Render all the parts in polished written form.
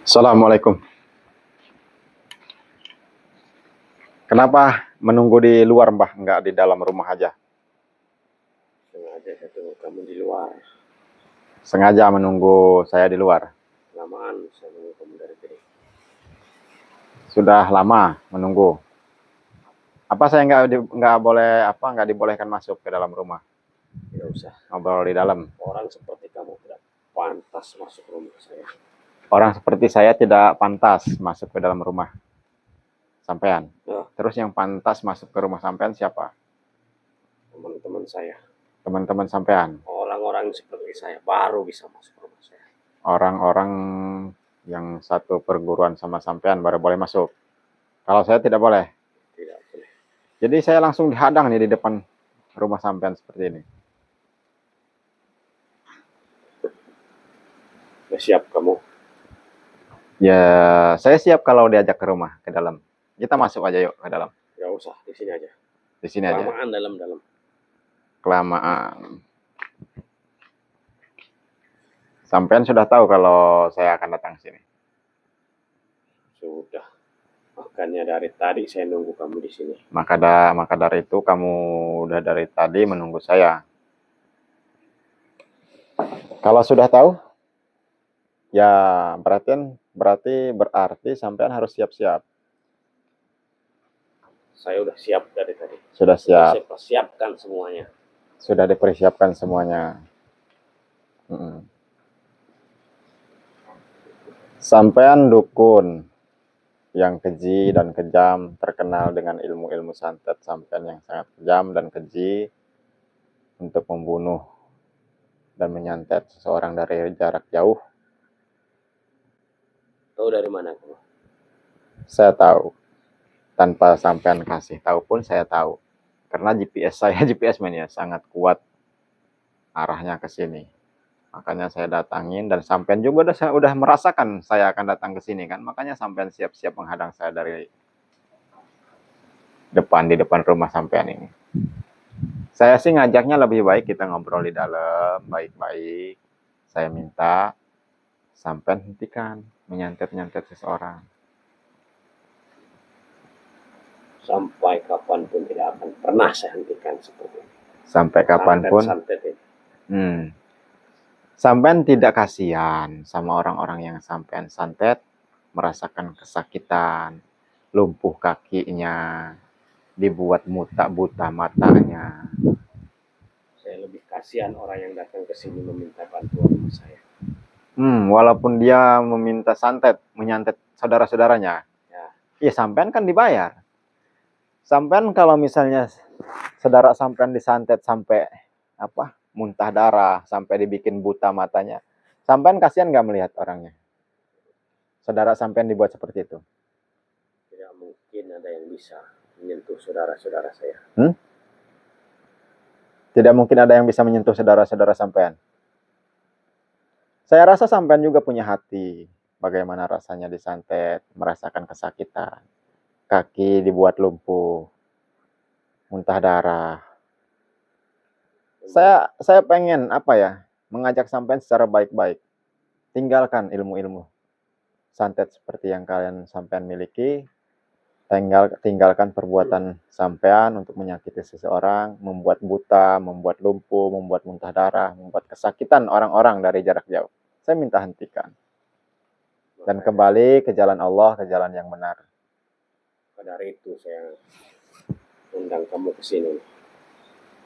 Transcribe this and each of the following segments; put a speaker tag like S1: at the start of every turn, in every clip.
S1: Assalamualaikum. Kenapa menunggu di luar, Mbah? Enggak di dalam rumah aja?
S2: Sengaja saya tunggu kamu di luar.
S1: Sengaja menunggu saya di luar.
S2: Lamaan saya nunggu kamu dari tadi.
S1: Sudah lama menunggu. Apa saya nggak dibolehkan masuk ke dalam rumah?
S2: Tidak usah.
S1: Ngobrol di dalam.
S2: Orang seperti kamu tidak pantas masuk rumah saya.
S1: Orang seperti saya tidak pantas masuk ke dalam rumah sampean.
S2: Nah,
S1: Terus yang pantas masuk ke rumah sampean siapa?
S2: teman-teman saya.
S1: Teman-teman sampean.
S2: Orang-orang seperti saya baru bisa masuk rumah saya.
S1: Orang-orang yang satu perguruan sama sampean baru boleh masuk. Kalau saya tidak boleh.
S2: Tidak boleh.
S1: Jadi saya langsung dihadang nih di depan rumah sampean seperti ini.
S2: Sudah siap kamu?
S1: Ya, saya siap kalau diajak ke rumah, ke dalam. Kita masuk aja yuk ke dalam.
S2: Tidak usah, di sini aja.
S1: Di sini aja.
S2: Lamaan dalam-dalam.
S1: Kelamaan. Sampean sudah tahu kalau saya akan datang sini.
S2: Sudah. Makanya dari tadi saya nunggu kamu di sini.
S1: Maka dari itu kamu udah dari tadi menunggu saya. Kalau sudah tahu, ya berarti sampean harus siap-siap.
S2: Saya udah siap dari tadi.
S1: Sudah siap.
S2: Saya persiapkan semuanya.
S1: Sudah dipersiapkan semuanya. Sampean dukun yang keji dan kejam, terkenal dengan ilmu-ilmu santet sampean yang sangat kejam dan keji untuk membunuh dan menyantet seseorang dari jarak jauh.
S2: Tahu dari mana kamu?
S1: Saya tahu. Tanpa sampean kasih tahu pun saya tahu. Karena GPS mania sangat kuat arahnya ke sini. Makanya saya datangin dan sampean juga udah merasakan saya akan datang ke sini kan. Makanya sampean siap-siap menghadang saya dari di depan rumah sampean ini. Saya sih ngajaknya lebih baik kita ngobrol di dalam baik-baik. Saya minta sampean hentikan menyantet-nyantet seseorang.
S2: Sampai kapanpun tidak akan pernah saya hentikan seperti ini.
S1: Sampai kapanpun.
S2: Santet ini.
S1: Sampean tidak kasihan sama orang-orang yang sampean santet, merasakan kesakitan, lumpuh kakinya, dibuat buta matanya.
S2: Saya lebih kasihan orang yang datang ke sini meminta bantuan sama saya.
S1: Walaupun dia meminta menyantet saudara-saudaranya, ya sampean kan dibayar. Sampean kalau misalnya saudara sampean disantet sampai muntah darah, sampai dibikin buta matanya, sampean kasihan nggak melihat orangnya? Saudara sampean dibuat seperti itu.
S2: Tidak mungkin ada yang bisa menyentuh saudara-saudara saya.
S1: Tidak mungkin ada yang bisa menyentuh saudara-saudara sampean. Saya rasa sampean juga punya hati. Bagaimana rasanya disantet, merasakan kesakitan. Kaki dibuat lumpuh, muntah darah. Saya pengen mengajak sampean secara baik-baik. Tinggalkan ilmu-ilmu santet seperti yang kalian sampean miliki. Tinggalkan perbuatan sampean untuk menyakiti seseorang, membuat buta, membuat lumpuh, membuat muntah darah, membuat kesakitan orang-orang dari jarak jauh. Saya minta hentikan. Dan kembali ke jalan Allah, ke jalan yang benar.
S2: Dari itu saya undang kamu ke sini.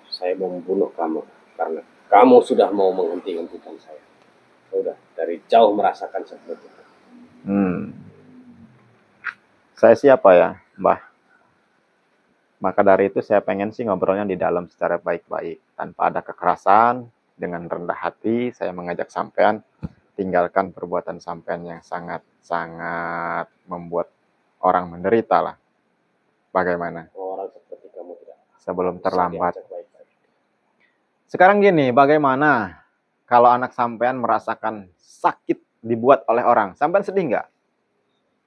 S2: Saya mau membunuh kamu karena kamu sudah mau menghentikan saya. Sudah dari jauh merasakan seperti itu.
S1: Saya siapa ya, Mbah? Maka dari itu saya pengen sih ngobrolnya di dalam secara baik-baik, tanpa ada kekerasan, dengan rendah hati saya mengajak sampean tinggalkan perbuatan sampean yang sangat-sangat membuat orang menderita lah. Bagaimana?
S2: Orang seperti kamu tidak.
S1: Sebelum terlambat. Sekarang gini, bagaimana kalau anak sampean merasakan sakit dibuat oleh orang? Sampean sedih nggak?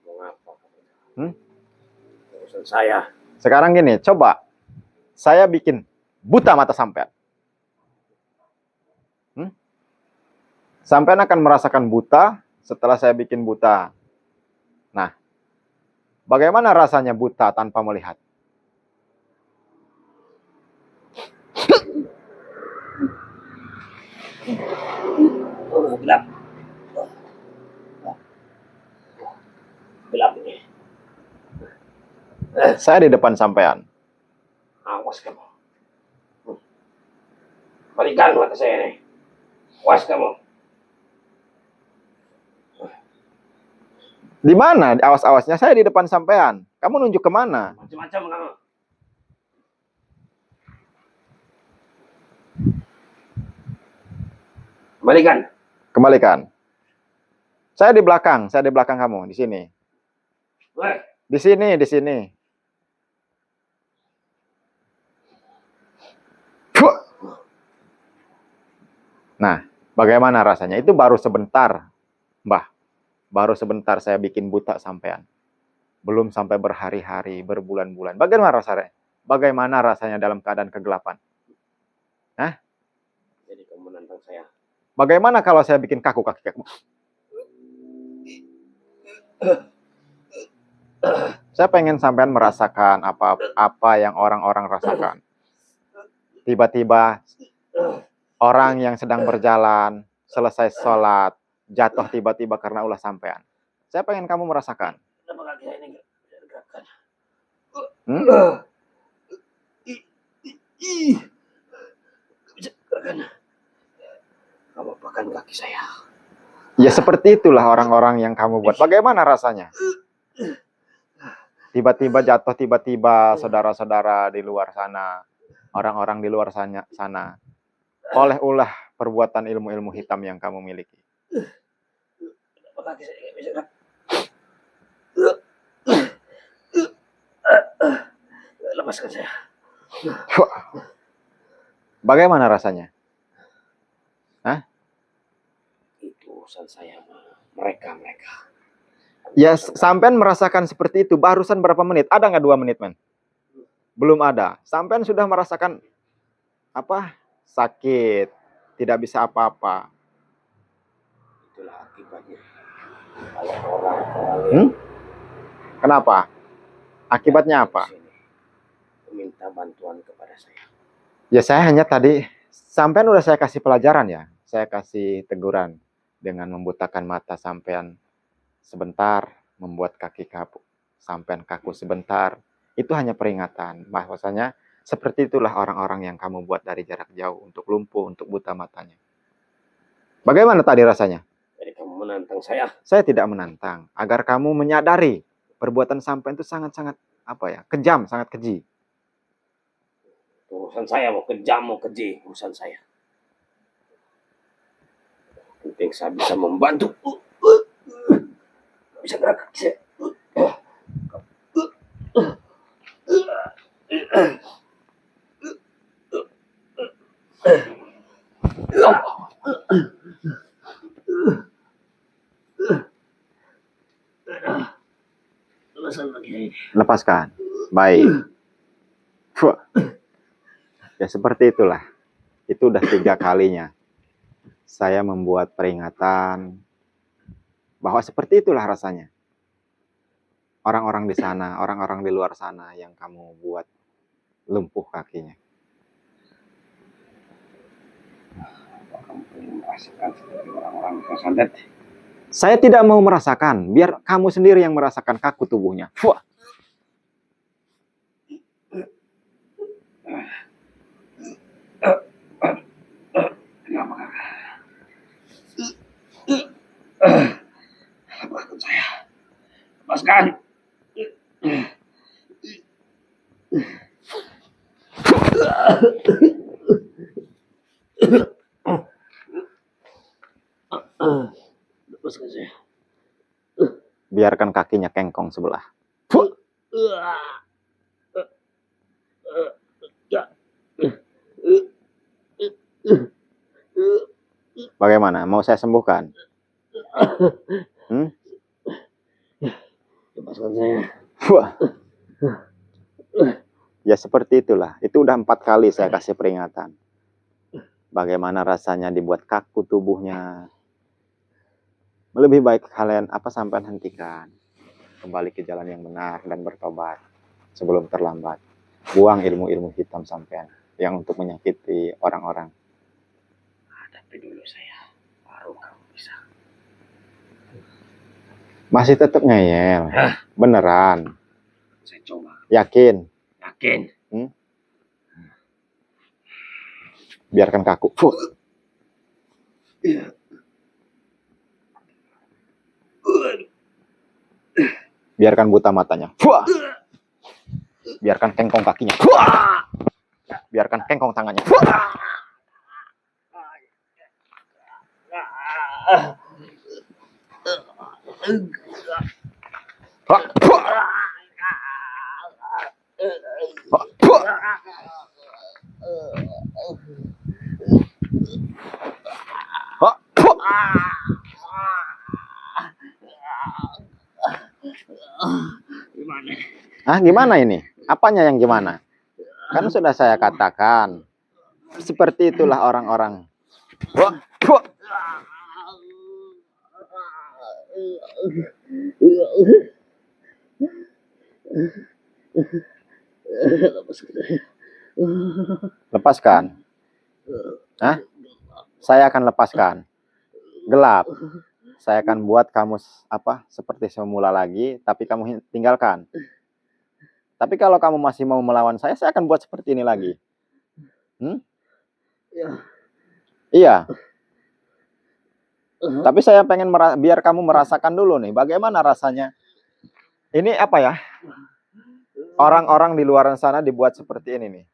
S2: Mengapa? Urusan saya.
S1: Sekarang gini, coba saya bikin buta mata sampean. Sampean akan merasakan buta setelah saya bikin buta Bagaimana rasanya buta tanpa melihat?
S2: Gelap. Gelap ini.
S1: Saya di depan sampean.
S2: Awas kamu. Balikan mata saya nih. Awas kamu.
S1: Di mana? Awas-awasnya saya di depan sampean. Kamu nunjuk kemana?
S2: Macam-macam kamu. Balikan.
S1: Kembalikan. Saya di belakang kamu, di sini.
S2: Woi.
S1: Di sini. Fuh. Nah, bagaimana rasanya? Itu baru sebentar, Mbah. Baru sebentar saya bikin buta sampean. Belum sampai berhari-hari, berbulan-bulan. Bagaimana rasanya dalam keadaan kegelapan? Hah?
S2: Jadi kamu menantang saya.
S1: Bagaimana kalau saya bikin kaku kaki kamu? Saya pengen sampean merasakan apa yang orang-orang rasakan. Tiba-tiba orang yang sedang berjalan, selesai sholat, jatuh tiba-tiba karena ulah sampean. Saya pengen kamu merasakan.
S2: Kenapa kaki saya ini nggak bisa digerakkan? Bisa digerakkan. Kamu apakan kaki saya?
S1: Ya seperti itulah orang-orang yang kamu buat. Bagaimana rasanya? Tiba-tiba jatuh, tiba-tiba saudara-saudara di luar sana, orang-orang di luar sana, oleh ulah perbuatan ilmu-ilmu hitam yang kamu miliki.
S2: Kenapa kaki saya nggak bisa gerak? Lepaskan saya.
S1: Bagaimana rasanya? Hah?
S2: Itu urusan saya sama mereka.
S1: Ya, sampean merasakan seperti itu barusan berapa menit? Ada nggak 2 menit, men? Belum ada. Sampean sudah merasakan apa? Sakit, tidak bisa apa-apa.
S2: Itulah akibatnya. Kalau orang-orang
S1: Kenapa? Akibatnya apa?
S2: Meminta bantuan kepada saya.
S1: Ya saya hanya tadi, sampean udah saya kasih pelajaran ya. Saya kasih teguran dengan membutakan mata sampean sebentar, membuat kaki sampean kaku sebentar. Itu hanya peringatan. Bahwasanya seperti itulah orang-orang yang kamu buat dari jarak jauh untuk lumpuh, untuk buta matanya. Bagaimana tadi rasanya?
S2: Jadi kamu menantang saya?
S1: Saya tidak menantang. Agar kamu menyadari perbuatan sampean itu sangat-sangat kejam, sangat keji.
S2: Urusan saya mau kejam, mau keji, urusan saya. Penting saya bisa membantu. Bisa gerak kaki saya.
S1: Lepaskan. Baik. Ya seperti itulah. Itu udah 3 kalinya saya membuat peringatan bahwa seperti itulah rasanya. Orang-orang di sana, orang-orang di luar sana yang kamu buat lumpuh kakinya.
S2: Kamu ingin merasakan seperti orang-orang tersantet?
S1: Saya tidak mau merasakan, biar kamu sendiri yang merasakan kaku tubuhnya. Fuh.
S2: Lepaskan saya. Lepaskan. Lepaskan saya.
S1: Biarkan kakinya kengkong sebelah. Bagaimana? Mau saya sembuhkan?
S2: Lepaskan saya.
S1: Ya seperti itulah. Itu udah 4 kali saya kasih peringatan. Bagaimana rasanya dibuat kaku tubuhnya. Lebih baik kalian sampai hentikan. kembali ke jalan yang benar dan bertobat sebelum terlambat. Buang ilmu-ilmu hitam sampean yang untuk menyakiti orang-orang.
S2: Hadapi dulu saya, baru kamu bisa.
S1: Masih tetap ngeyel. Beneran.
S2: Saya coba.
S1: Yakin.
S2: Yakin.
S1: Biarkan kaku. Biarkan buta matanya. Biarkan kengkong kakinya. Biarkan kengkong tangannya.
S2: Gimana?
S1: Gimana ini? Apanya yang gimana? Kan sudah saya katakan. Seperti itulah orang-orang. Lepaskan. Saya akan lepaskan. Gelap. Saya akan buat kamu seperti semula lagi, tapi kamu tinggalkan. Tapi kalau kamu masih mau melawan saya akan buat seperti ini lagi. Iya. Tapi saya pengen biar kamu merasakan dulu nih, bagaimana rasanya. Ini apa ya? Orang-orang di luar sana dibuat seperti ini nih.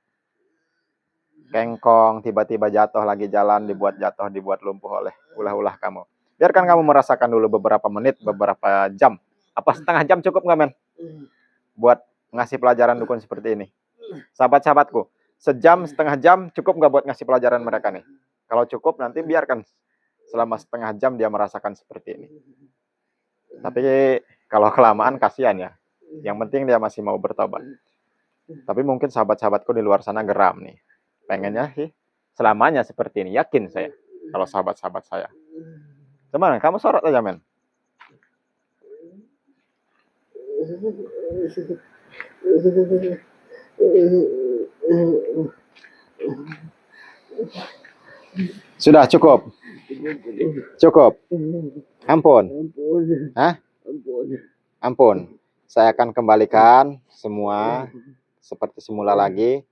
S1: Kengkong, tiba-tiba jatuh lagi jalan, dibuat jatuh, dibuat lumpuh oleh ulah-ulah kamu. Biarkan kamu merasakan dulu beberapa menit, beberapa jam. Apa setengah jam cukup nggak, men? Buat ngasih pelajaran dukun seperti ini. Sahabat-sahabatku, sejam, setengah jam cukup nggak buat ngasih pelajaran mereka nih? Kalau cukup, nanti biarkan selama setengah jam dia merasakan seperti ini. Tapi kalau kelamaan kasihan ya. Yang penting dia masih mau bertobat. Tapi mungkin sahabat-sahabatku di luar sana geram nih. Pengennya sih selamanya seperti ini. Yakin saya. Kalau sahabat-sahabat saya. Cuman kamu sorot aja, men. Sudah cukup. Cukup. Ampun. Ampun. Saya akan kembalikan semua seperti semula lagi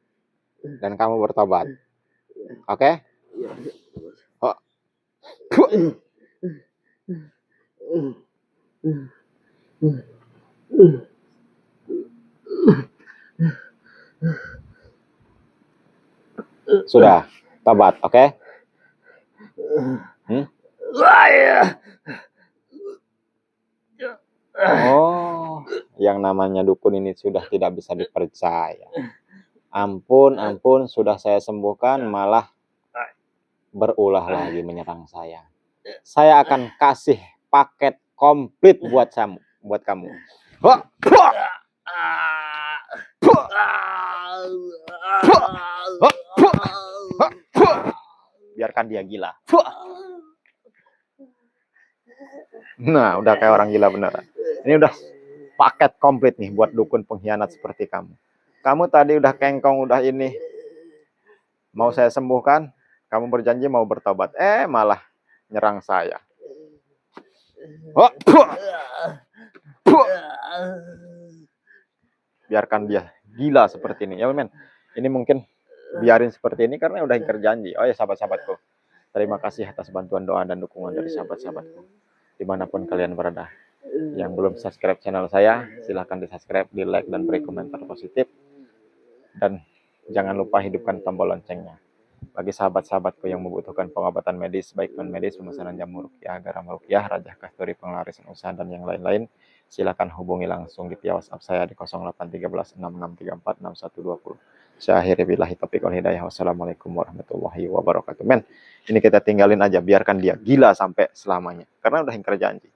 S1: dan kamu bertobat. Oke? Sudah, tobat, oke? Oh, yang namanya dukun ini sudah tidak bisa dipercaya. Ampun, sudah saya sembuhkan malah berulah lagi menyerang saya. Saya akan kasih paket komplit buat kamu. Biarkan dia gila. Nah, udah kayak orang gila beneran. Ini udah paket komplit nih buat dukun pengkhianat seperti kamu. Kamu tadi udah kengkong, udah ini. Mau saya sembuhkan, kamu berjanji mau bertobat. Malah nyerang saya. Biarkan dia gila seperti ini. Ya, men. Ini mungkin biarin seperti ini karena udah ingkar janji. Oh ya, sahabat-sahabatku. Terima kasih atas bantuan doa dan dukungan dari sahabat-sahabatku. Dimanapun kalian berada. Yang belum subscribe channel saya, silahkan di subscribe, di like, dan beri komentar positif. Dan jangan lupa hidupkan tombol loncengnya. Bagi sahabat-sahabatku yang membutuhkan pengobatan medis, baik non-medis, pemesanan jamu ruqyah, garam ruqyah, rajah kasturi, pengelarisan usaha, dan yang lain-lain, silakan hubungi langsung di via WhatsApp saya di 0813 6634 6120. Saya akhiri billahi taufiq wal hidayah. Wassalamualaikum warahmatullahi wabarakatuh. Men, ini kita tinggalin aja, biarkan dia gila sampai selamanya. Karena udah ingkar janji.